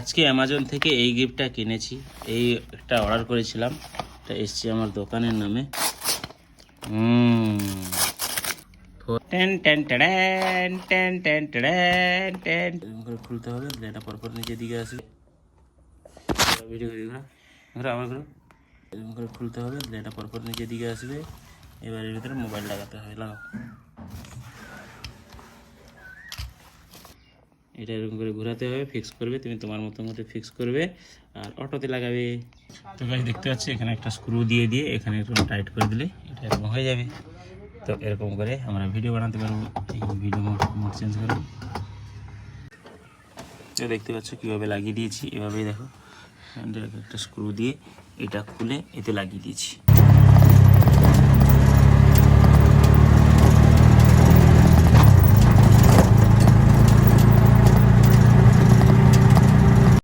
আজকে অ্যামাজন থেকে এই গিফটটা কিনেছি। এই একটা অর্ডার করেছিলাম, এটা এসছে আমার দোকানের নামে। Ten ten ten ten ten ten ten করে খুলতে হবে, এটা পরপর নিচের দিকে আসবে। ভিডিও আমার এরকম করে খুলতে হবে, এটা পরপর নিচের দিকে আসবে। এবার এর ভিতরে মোবাইল লাগাতে হবে। লাগাও, এটা এরকম করে ঘোরাতে হবে, ফিক্স করবে, তুমি তোমার মতো ফিক্স করবে আর অটোতে লাগাবে। তো গাইস দেখতে পাচ্ছি এখানে একটা স্ক্রু দিয়ে এখানে একটু টাইট করে দিলে এটা এরকম হয়ে যাবে। তো এরকম করে আমরা ভিডিও বানাতে পারবো। এই ভিডিও মোড চেঞ্জ করে তো দেখতে পাচ্ছ কীভাবে লাগিয়ে দিয়েছি। এভাবেই দেখো, একটা স্ক্রু দিয়ে এটা খুলে এতে লাগিয়ে দিয়েছি।